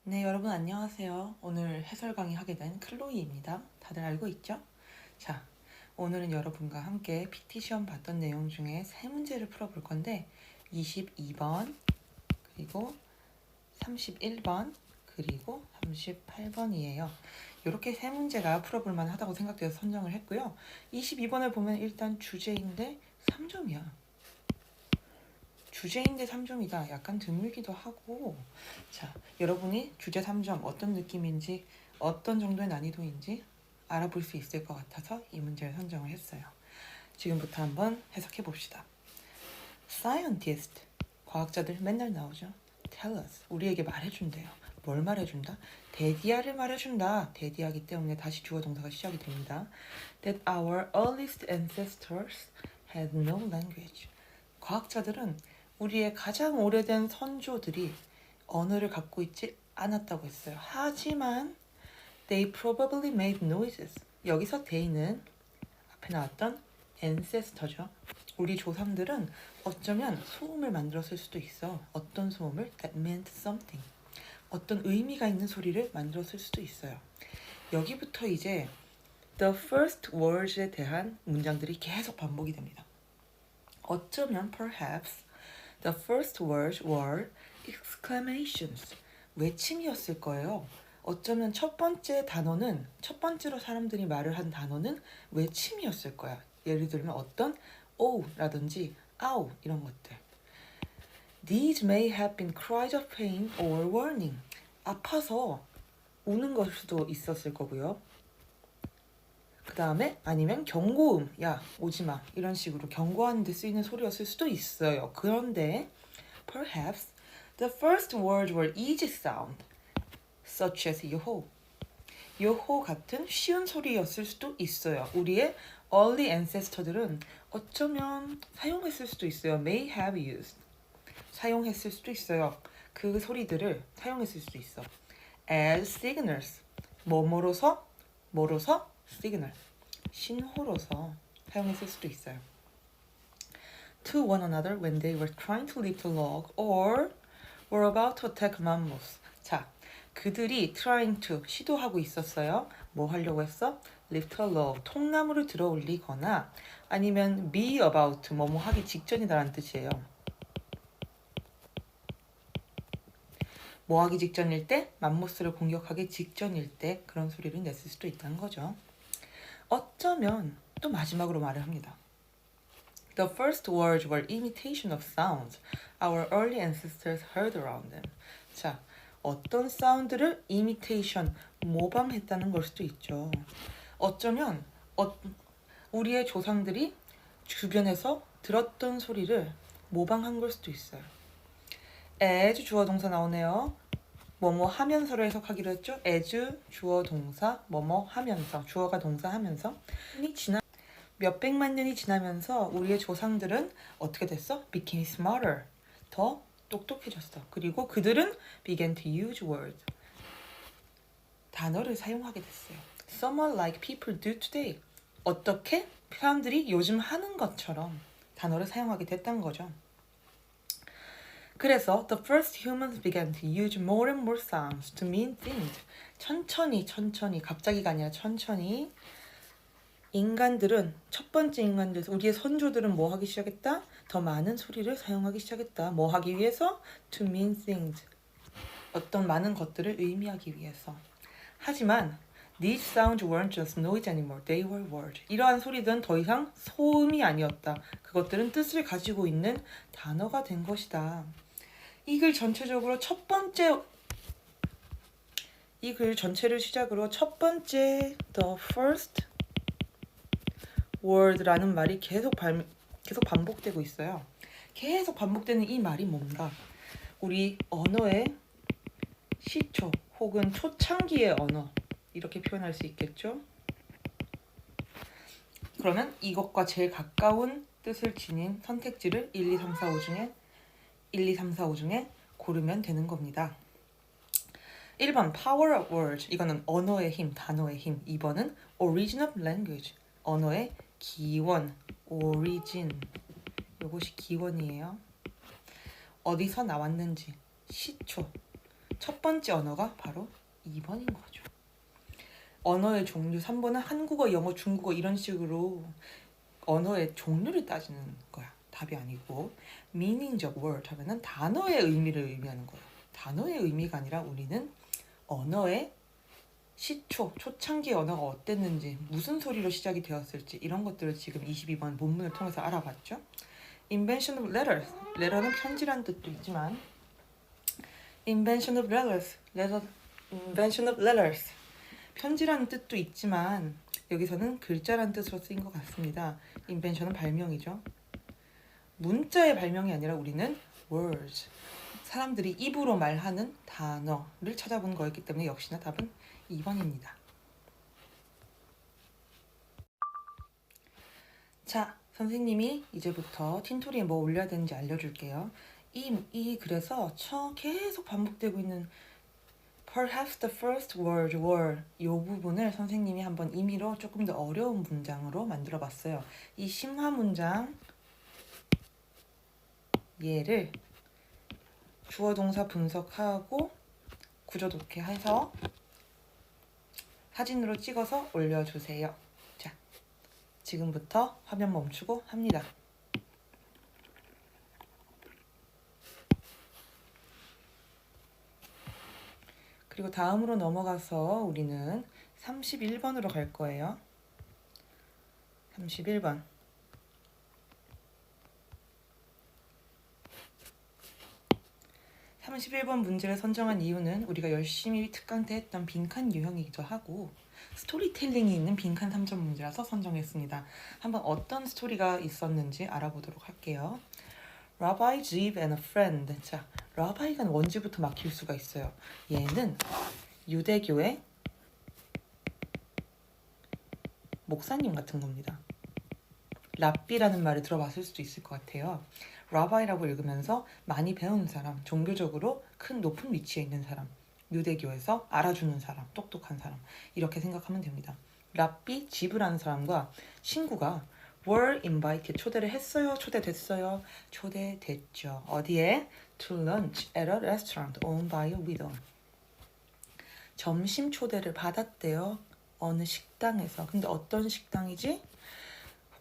네, 여러분 안녕하세요. 오늘 해설 강의 하게 된 클로이입니다. 다들 알고 있죠? 자, 오늘은 여러분과 함께 PT 시험 봤던 내용 중에 세 문제를 풀어볼 건데 22번, 그리고 31번, 그리고 38번이에요. 이렇게 세 문제가 풀어볼 만하다고 생각돼서 선정을 했고요. 22번을 보면 일단 주제인데 3점이야. 주제인데 3점이다. 약간 드물기도 하고, 자, 여러분이 주제 3점 어떤 느낌인지 어떤 정도의 난이도인지 알아볼 수 있을 것 같아서 이 문제를 선정을 했어요. 지금부터 한번 해석해 봅시다. Scientist, 과학자들 맨날 나오죠. Tell us, 우리에게 말해준대요. 뭘 말해준다? 대디아를 말해준다. 대디아기 때문에 다시 주어 동사가 시작이 됩니다. That our earliest ancestors had no language. 과학자들은 우리의 가장 오래된 선조들이 언어를 갖고 있지 않았다고 했어요. 하지만 they probably made noises. 여기서 they는 앞에 나왔던 ancestor죠. 우리 조상들은 어쩌면 소음을 만들었을 수도 있어. 어떤 소음을? That meant something. 어떤 의미가 있는 소리를 만들었을 수도 있어요. 여기부터 이제 the first words에 대한 문장들이 계속 반복이 됩니다. 어쩌면 perhaps the first words were exclamations. 외침이었을 거예요. 어쩌면 첫 번째로 사람들이 말을 한 단어는 외침이었을 거야. 예를 들면 어떤 오라든지 아우 이런 것들. These may have been cries of pain or warning. 아파서 우는 걸 수도 있었을 거고요. 그 다음에 아니면 경고음, 야 오지마 이런 식으로 경고하는 데 쓰이는 소리였을 수도 있어요. 그런데 perhaps the first words were easy sound, such as 요호. 요호 같은 쉬운 소리였을 수도 있어요. 우리의 early ancestor들은 어쩌면 사용했을 수도 있어요. may have used. 사용했을 수도 있어요. 그 소리들을 사용했을 수도 있어. as signals. 뭐뭐로서 signal. 신호로서 사용했을 수도 있어요. To one another when they were trying to lift a log or were about to attack mammoths. 자, 그들이 trying to 시도하고 있었어요. 뭐 하려고 했어? lift a log, 통나무를 들어 올리거나 아니면 be about, 뭐뭐 하기 직전이다라는 뜻이에요. 뭐 하기 직전일 때? 맘모스를 공격하기 직전일 때 그런 소리를 냈을 수도 있다는 거죠. 어쩌면 또 마지막으로 말을 합니다. The first words were imitation of sounds our early ancestors heard around them. 자, 어떤 사운드를 imitation, 모방했다는 걸 수도 있죠. 어쩌면 우리의 조상들이 주변에서 들었던 소리를 모방한 걸 수도 있어요. as 주어 동사 나오네요. 뭐뭐 하면서로 해석하기로 했죠. as 주어 동사 뭐뭐 하면서, 주어가 동사 하면서 몇백만 년이 지나면서 우리의 조상들은 어떻게 됐어? became smarter. 더 똑똑해졌어. 그리고 그들은 began to use words. 단어를 사용하게 됐어요. Somewhat like people do today. 어떻게? 사람들이 요즘 하는 것처럼 단어를 사용하게 됐다는 거죠. 그래서 the first humans began to use more and more sounds to mean things. 천천히 갑자기가 아니라 천천히 첫 번째 인간들, 우리의 선조들은 뭐 하기 시작했다? 더 많은 소리를 사용하기 시작했다. 뭐 하기 위해서? To mean things. 어떤 많은 것들을 의미하기 위해서. 하지만 these sounds weren't just noise anymore. They were words. 이러한 소리들은 더 이상 소음이 아니었다. 그것들은 뜻을 가지고 있는 단어가 된 것이다. 이 글 전체를 시작으로 첫 번째 the first word라는 말이 계속 반복되고 있어요. 계속 반복되는 이 말이 뭔가? 우리 언어의 시초 혹은 초창기의 언어 이렇게 표현할 수 있겠죠? 그러면 이것과 제일 가까운 뜻을 지닌 선택지를 1, 2, 3, 4, 5 중에 고르면 되는 겁니다. 1번 Power of Words. 이거는 언어의 힘, 단어의 힘. 2번은 Origin of Language. 언어의 기원, origin. 이것이 기원이에요. 어디서 나왔는지, 시초. 첫 번째 언어가 바로 2번인 거죠. 언어의 종류 3번은 한국어, 영어, 중국어 이런 식으로 언어의 종류를 따지는 거야. 답이 아니고 meaning적 word 하면은 단어의 의미를 의미하는 거예요. 단어의 의미가 아니라 우리는 언어의 시초, 초창기 언어가 어땠는지, 무슨 소리로 시작이 되었을지 이런 것들을 지금 22번 본문을 통해서 알아봤죠. Invention of letters. letter는 편지라는 뜻도 있지만 Invention of letters. Invention of letters. 편지라는 뜻도 있지만 여기서는 글자라는 뜻으로 쓰인 것 같습니다. Invention은 발명이죠. 문자의 발명이 아니라 우리는 words. 사람들이 입으로 말하는 단어를 찾아본 거였기 때문에 역시나 답은 2번입니다. 자, 선생님이 이제부터 틴토리에 뭐 올려야 되는지 알려줄게요. 이 글에서 계속 반복되고 있는 perhaps the first word were 이 부분을 선생님이 한번 임의로 조금 더 어려운 문장으로 만들어 봤어요. 이 심화 문장 얘를 주어 동사 분석하고 구조 독해해서 사진으로 찍어서 올려주세요. 자, 지금부터 화면 멈추고 합니다. 그리고 다음으로 넘어가서 우리는 31번으로 갈 거예요. 31번. 문제를 선정한 이유는 우리가 열심히 특강 때 했던 빈칸 유형이기도 하고 스토리텔링이 있는 빈칸 3점 문제라서 선정했습니다. 한번 어떤 스토리가 있었는지 알아보도록 할게요. Rabbi Ziv and a friend. 자, 라바이가 원지부터 막힐 수가 있어요. 얘는 유대교의 목사님 같은 겁니다. 랍비라는 말을 들어봤을 수도 있을 것 같아요. 라바이라고 읽으면서 많이 배운 사람, 종교적으로 높은 위치에 있는 사람, 유대교에서 알아주는 사람, 똑똑한 사람 이렇게 생각하면 됩니다. 랍비 지브라는 사람과 친구가 were invited, 초대를 했어요? 초대됐어요? 초대됐죠. 어디에? To lunch at a restaurant owned by a widow. 점심 초대를 받았대요. 어느 식당에서. 근데 어떤 식당이지?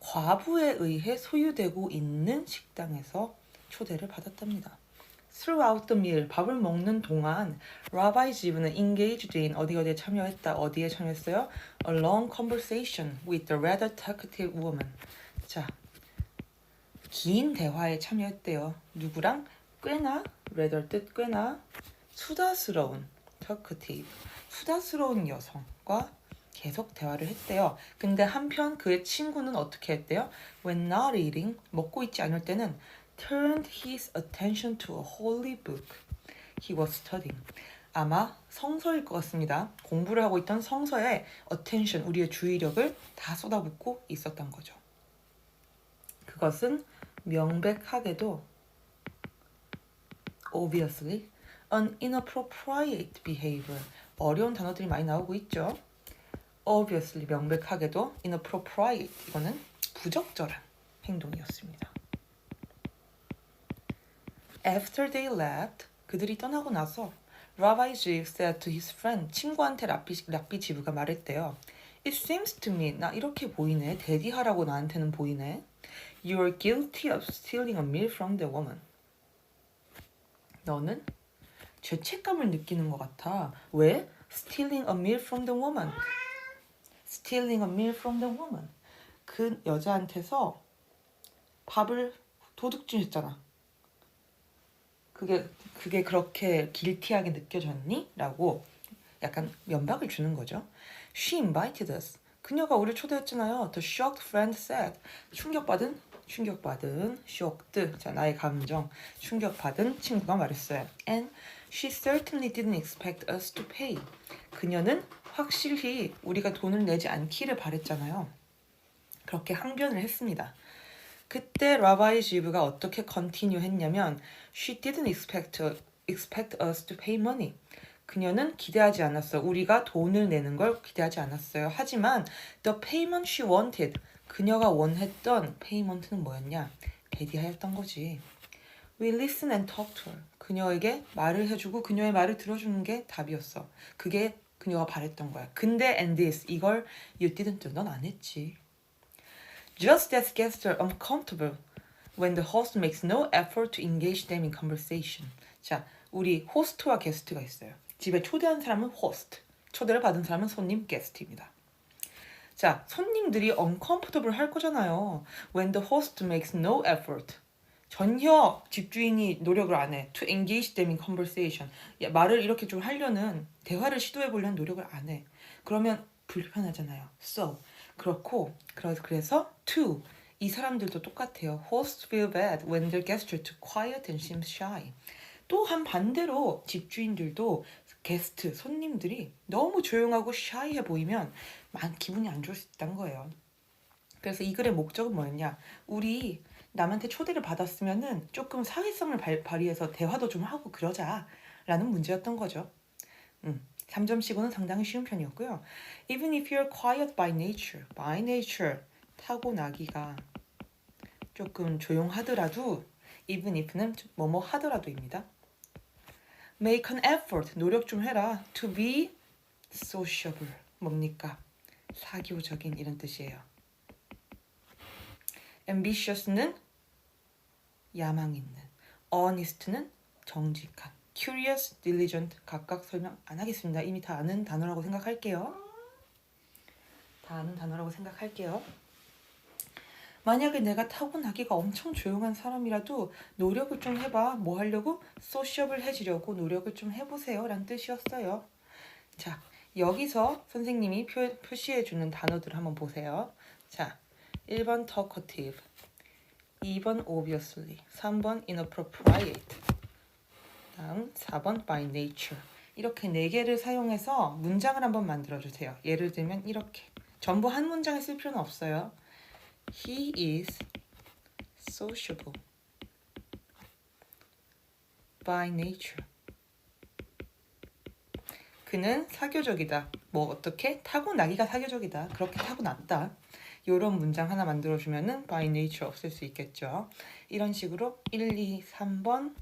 과부에 의해 소유되고 있는 식당에서 초대를 받았답니다. Throughout the meal, 밥을 먹는 동안 Rabbi Ziv는 engaged in 어디에 참여했다. 어디에 참여했어요? A long conversation with the rather talkative woman. 자, 긴 대화에 참여했대요. 누구랑? 꽤나, rather 뜻 꽤나 수다스러운 talkative, 수다스러운 여성과 계속 대화를 했대요. 근데 한편 그의 친구는 어떻게 했대요? When not eating, 먹고 있지 않을 때는 turned his attention to a holy book he was studying. 아마 성서일 것 같습니다. 공부를 하고 있던 성서에 attention, 우리의 주의력을 다 쏟아붓고 있었던 거죠. 그것은 명백하게도 obviously an inappropriate behavior. 어려운 단어들이 많이 나오고 있죠. obviously 명백하게도 inappropriate 이거는 부적절한 행동이었습니다. After they left 그들이 떠나고 나서 Rabbi Ziv said to his friend 친구한테 랍비 지브가 말했대요. It seems to me 나 이렇게 보이네. 대디하라고 나한테는 보이네. You are guilty of stealing a meal from the woman. 너는 죄책감을 느끼는 것 같아. 왜? Stealing a meal from the woman. Stealing a meal from the woman. 그 여자한테서 밥을 도둑질했잖아. 그게 그렇게 길티하게 느껴졌니? 라고 약간 면박을 주는 거죠. She invited us. 그녀가 우리를 초대했잖아요. The shocked friend said. 충격받은, shocked. 자, 나의 감정. 충격받은 친구가 말했어요. And she certainly didn't expect us to pay. 그녀는 확실히 우리가 돈을 내지 않기를 바랬잖아요. 그렇게 항변을 했습니다. 그때 라바이 지브가 어떻게 continue 했냐면 She didn't expect us to pay money. 그녀는 기대하지 않았어요. 우리가 돈을 내는 걸 기대하지 않았어요. 하지만 the payment she wanted. 그녀가 원했던 payment는 뭐였냐? 대디하였던 거지. We listen and talk to her. 그녀에게 말을 해주고 그녀의 말을 들어주는 게 답이었어. 그게 그녀가 바랬던 거야. 근데 and this 이걸 you didn't do. 넌 안 했지. Just as guests are uncomfortable when the host makes no effort to engage them in conversation. 자, 우리 호스트와 게스트가 있어요. 집에 초대한 사람은 호스트, 초대를 받은 사람은 손님, 게스트입니다. 자, 손님들이 uncomfortable 할 거잖아요. When the host makes no effort. 전혀 집주인이 노력을 안 해. To engage them in conversation. 말을 이렇게 좀 하려는, 대화를 시도해 보려는 노력을 안 해. 그러면 불편하잖아요. So. 그렇고, 그래서 to. 이 사람들도 똑같아요. Hosts feel bad when their guests are too quiet and seem shy. 또한 반대로 집주인들도 게스트, 손님들이 너무 조용하고 샤이해 보이면 기분이 안 좋을 수 있다는 거예요. 그래서 이 글의 목적은 뭐였냐? 우리 남한테 초대를 받았으면은 조금 사회성을 발휘해서 대화도 좀 하고 그러자라는 문제였던 거죠. 3점씩은 상당히 쉬운 편이었고요. Even if you're quiet by nature, 타고나기가 조금 조용하더라도 even if는 뭐뭐 하더라도입니다. Make an effort, 노력 좀 해라. To be sociable, 뭡니까? 사교적인 이런 뜻이에요. Ambitious는 야망 있는, honest는 정직한, curious, diligent 각각 설명 안 하겠습니다. 이미 다 아는 단어라고 생각할게요. 만약에 내가 타고나기가 엄청 조용한 사람이라도 노력을 좀 해봐. 뭐 하려고? 소셜해지려고 노력을 좀 해보세요 라는 뜻이었어요. 자, 여기서 선생님이 표시해주는 단어들을 한번 보세요. 자, 1번 talkative, 2번 obviously, 3번 inappropriate, 다음 4번 by nature. 이렇게 4개를 사용해서 문장을 한번 만들어주세요. 예를 들면 이렇게. 전부 한 문장에 쓸 필요는 없어요. He is sociable by nature. 그는 사교적이다. 뭐 어떻게? 타고나기가 사교적이다. 그렇게 타고났다. 이런 문장 하나 만들어주면은 by nature 없앨 수 있겠죠. 이런 식으로 1, 2, 3번,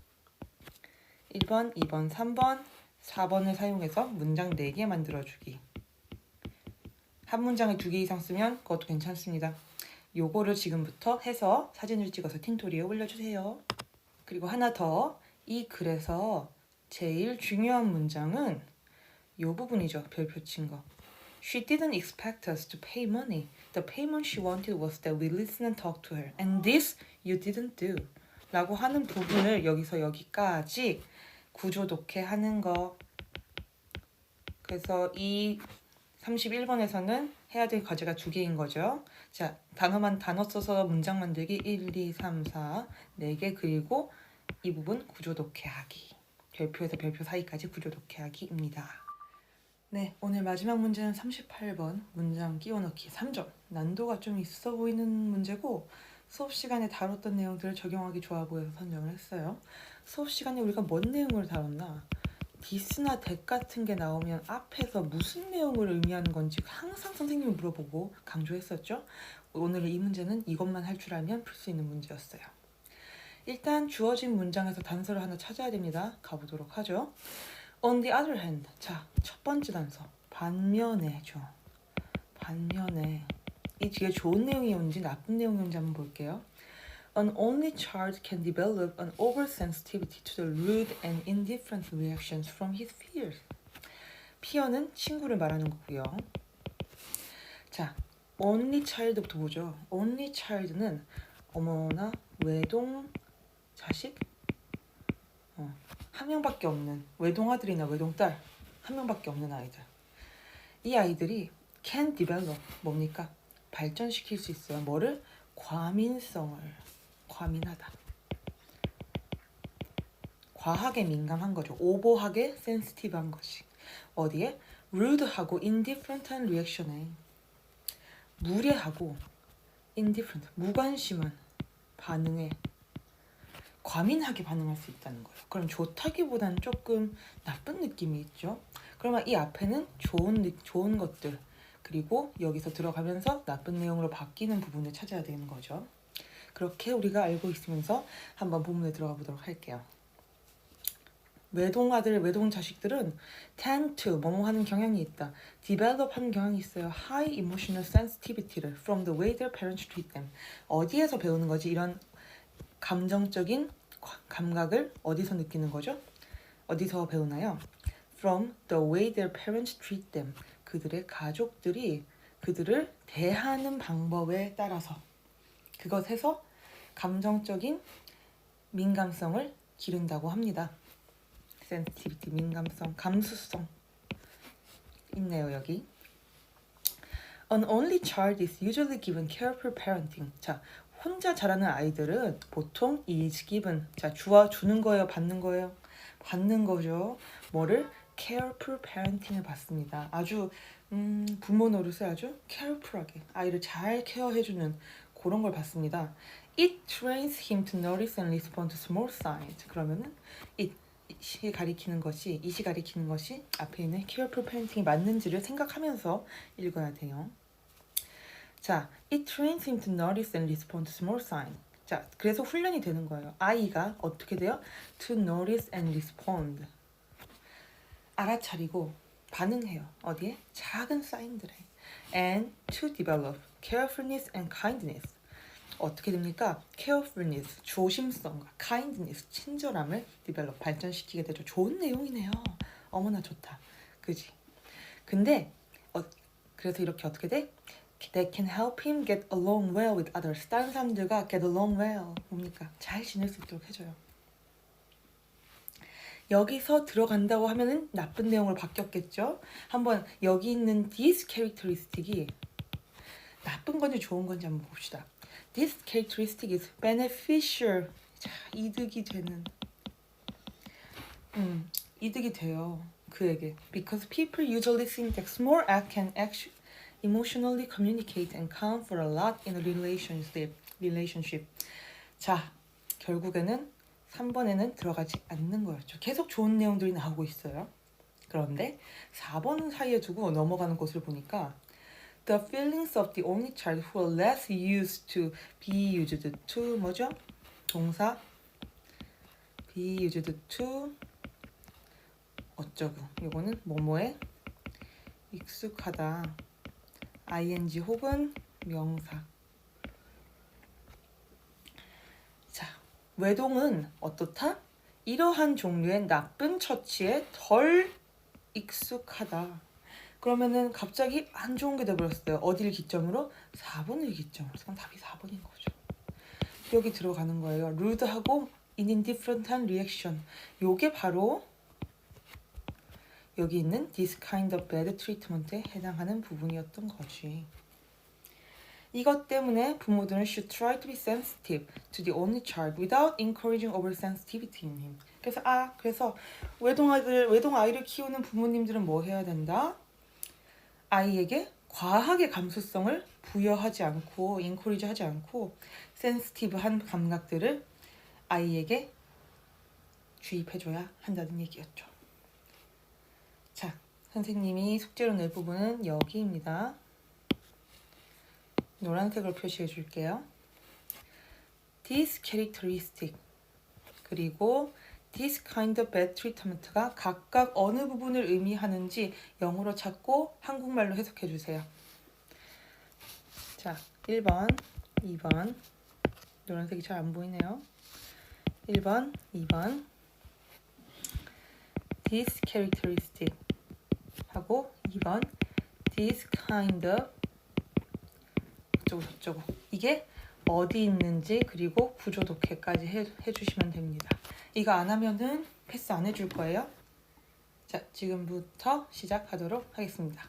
1번, 2번, 3번, 4번을 사용해서 문장 4개 만들어주기. 한 문장에 2개 이상 쓰면 그것도 괜찮습니다. 요거를 지금부터 해서 사진을 찍어서 틴토리에 올려주세요. 그리고 하나 더, 이 글에서 제일 중요한 문장은 요 부분이죠. 별표 친 거. She didn't expect us to pay money. The payment she wanted was that we listen and talk to her. And this you didn't do. 라고 하는 부분을 여기서 여기까지 구조 독해하는 거. 그래서 이 31번에서는 해야 될 과제가 2개인 거죠. 자, 단어 써서 문장 만들기 1, 2, 3, 4, 4개 그리고 이 부분 구조 독해하기. 별표에서 별표 사이까지 구조 독해하기입니다. 네, 오늘 마지막 문제는 38번 문장 끼워넣기 3점. 난도가 좀 있어 보이는 문제고 수업 시간에 다뤘던 내용들을 적용하기 좋아 보여서 선정을 했어요. 수업 시간에 우리가 뭔 내용을 다뤘나? this나 that 같은 게 나오면 앞에서 무슨 내용을 의미하는 건지 항상 선생님이 물어보고 강조했었죠. 오늘 이 문제는 이것만 할 줄 알면 풀 수 있는 문제였어요. 일단 주어진 문장에서 단서를 하나 찾아야 됩니다. 가보도록 하죠. On the other hand, 자, 첫 번째 단서 반면에죠. 반면에 이 뒤에 좋은 내용이 온지 나쁜 내용이 온지 한번 볼게요. An only child can develop an oversensitivity to the rude and indifferent reactions from his peers. peer는 친구를 말하는 거고요. 자, only child부터 보죠. only child는 어머나 외동 자식? 한 명밖에 없는 외동아들이나 외동딸 한 명밖에 없는 아이들. 이 아이들이 can develop 뭡니까? 발전시킬 수 있어요. 뭐를? 과민성을. 과민하다. 과하게 민감한 거죠. 오버하게 센시티브한 것이. 어디에? rude하고 indifferent한 리액션에 무례하고 indifferent, 무관심한 반응에 과민하게 반응할 수 있다는 거예요. 그럼 좋다기보다는 조금 나쁜 느낌이 있죠. 그러면 이 앞에는 좋은 것들 그리고 여기서 들어가면서 나쁜 내용으로 바뀌는 부분을 찾아야 되는 거죠. 그렇게 우리가 알고 있으면서 한번 본문에 들어가 보도록 할게요. 외동아들, 외동 자식들은 tend to 뭐뭐 하는 경향이 있다. develop 하는 경향이 있어요. high emotional sensitivity를 from the way their parents treat them. 어디에서 배우는 거지? 이런 감정적인 감각을 어디서 느끼는 거죠? 어디서 배우나요? From the way their parents treat them. 그들의 가족들이 그들을 대하는 방법에 따라서 그것에서 감정적인 민감성을 기른다고 합니다. sensitivity, 민감성, 감수성 있네요 여기. An only child is usually given careful parenting. 자, 혼자 자라는 아이들은 보통 is given. 자, 주는 거예요, 받는 거예요? 받는 거죠. 뭐를? careful parenting을 받습니다. 아주 부모 노릇을 아주 careful하게 아이를 잘 케어해주는 그런 걸 받습니다. It trains him to notice and respond to small signs. 그러면은 it이 가리키는 것이 앞에 있는 careful parenting이 맞는지를 생각하면서 읽어야 돼요. 자, it trains him to notice and respond to small signs. 자, 그래서 훈련이 되는 거예요. 아이가 어떻게 돼요? To notice and respond. 알아차리고 반응해요. 어디에? 작은 사인들에. And to develop carefulness and kindness. 어떻게 됩니까? carefulness, 조심성과 kindness, 친절함을 develop, 발전시키게 되죠. 좋은 내용이네요. 어머나 좋다. 그지? 근데 그래서 이렇게 어떻게 돼? They can help him get along well with others. 다른 사람들과 get along well. 뭡니까? 잘 지낼 수 있도록 해줘요. 여기서 들어간다고 하면은 나쁜 내용으로 바뀌었겠죠? 한번 여기 있는 this characteristic이 나쁜 건지 좋은 건지 한번 봅시다. This characteristic is beneficial. 자, 이득이 되는. 이득이 돼요. 그에게. Because people usually think that small act can actually emotionally communicate and count for a lot in a relationship. 자, 결국에는 3번에는 들어가지 않는 거였죠. 계속 좋은 내용들이 나오고 있어요. 그런데 4번 사이에 두고 넘어가는 것을 보니까 The feelings of the only child who are less used to be used to 뭐죠? 동사 be used to 어쩌고 이거는 뭐뭐에 익숙하다 ing 혹은 명사. 자, 외동은 어떻다? 이러한 종류의 나쁜 처치에 덜 익숙하다. 그러면은 갑자기 안 좋은 게 돼버렸어요. 어디를 기점으로? 4번을 기점으로. 그럼 답이 4번인 거죠. 여기 들어가는 거예요. rude하고 indifferent한 reaction. 요게 바로 여기 있는 this kind of bad treatment에 해당하는 부분이었던 거지. 이것 때문에 부모들은 should try to be sensitive to the only child without encouraging oversensitivity in him. 그래서 외동 아이를 키우는 부모님들은 뭐 해야 된다? 아이에게 과하게 감수성을 부여하지 않고 encourage하지 않고 sensitive한 감각들을 아이에게 주입해줘야 한다는 얘기였죠. 자, 선생님이 숙제로 낼 부분은 여기입니다. 노란색으로 표시해 줄게요. This characteristic 그리고 this kind of bad treatment가 각각 어느 부분을 의미하는지 영어로 찾고 한국말로 해석해 주세요. 자, 1번, 2번 노란색이 잘 안 보이네요. 1번, 2번 this characteristic 하고 2번 this kind of 어쩌고 이게 어디 있는지 그리고 구조 독해까지 해주시면 됩니다. 이거 안 하면은 패스 안 해줄 거예요. 자, 지금부터 시작하도록 하겠습니다.